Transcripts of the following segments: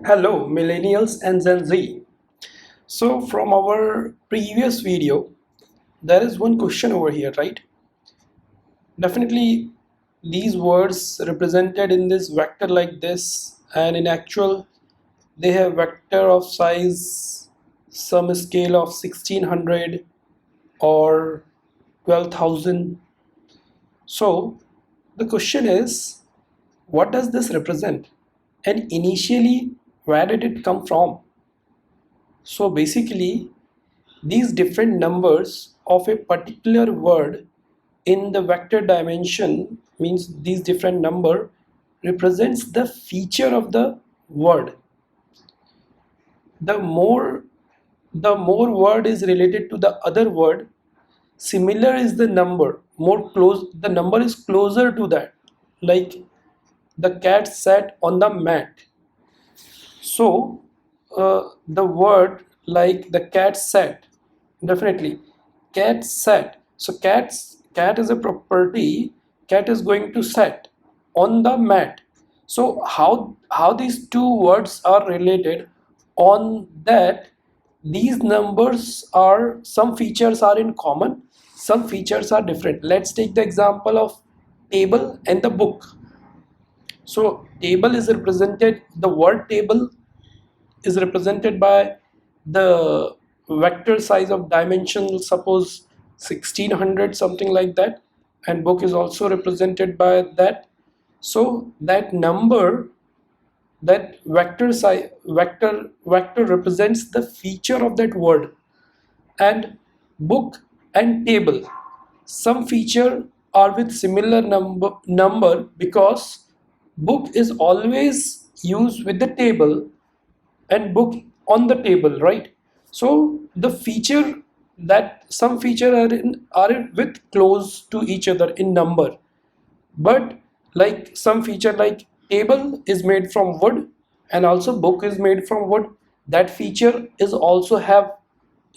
Hello, millennials and Gen Z. So, from our previous video, there is one question over here, right? Definitely, these words represented in this vector like this, and in actual, they have vector of size some scale of 1600 or 12,000. So, the question is, what does this represent? And initially, where did it come from? So basically, these different numbers of a particular word in the vector dimension means these different number represents the feature of the word. The more word is related to the other word, similar is the number. More close, the number is closer to that. Like the cat sat on the mat. So the word like the cat sat, definitely cat sat. So cat is a property. Cat is going to sat on the mat. So how these two words are related on that these numbers are some features are in common, some features are different. Let's take the example of table and the book. So table is represented, the word table is represented by the vector size of dimension, suppose 1600 something like that, and book is also represented by that. So that number, that vector size, vector represents the feature of that word. And book and table, some feature are with similar number because book is always used with the table and book on the table, right? So the feature, that some feature are with close to each other in number, but like some feature like table is made from wood and also book is made from wood, that feature is also have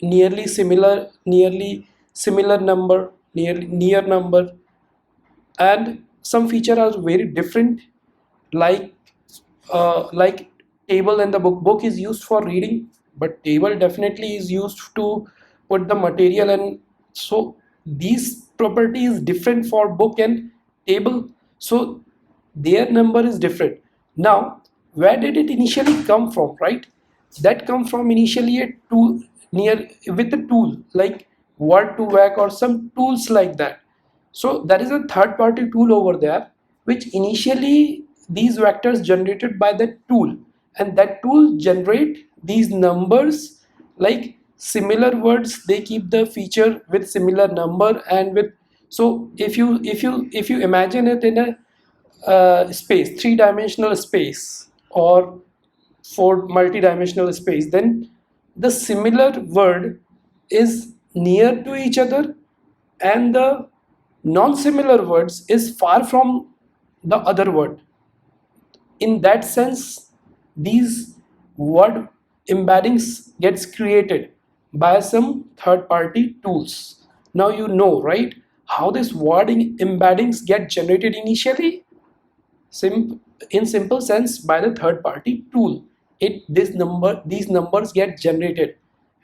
nearly similar number, near number. And some feature are very different, like like table and the book is used for reading, but table definitely is used to put the material. And so these property is different for book and table, so their number is different. Now where did it initially come from, right? That come from initially a tool, near with a tool like word to whack or some tools like that. So there is a third party tool over there which initially these vectors generated by the tool, and that tool generate these numbers like similar words, they keep the feature with similar number and with. So if you imagine it in a space, three-dimensional space or four multi-dimensional space, then the similar word is near to each other and the non-similar words is far from the other word. In that sense, these word embeddings gets created by some third party tools. Now you know, right, how this wording embeddings get generated initially. In simple sense, by the third party tool. These numbers get generated,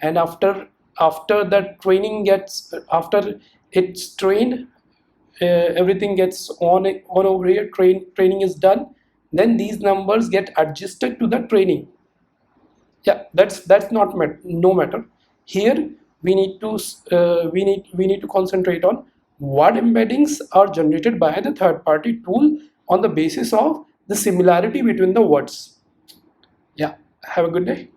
and after the training gets, after it's trained, everything gets on over here, training is done, then these numbers get adjusted to the training. Yeah, that's not no matter. Here we need to we need to concentrate on what embeddings are generated by the third party tool on the basis of the similarity between the words. Yeah, have a good day.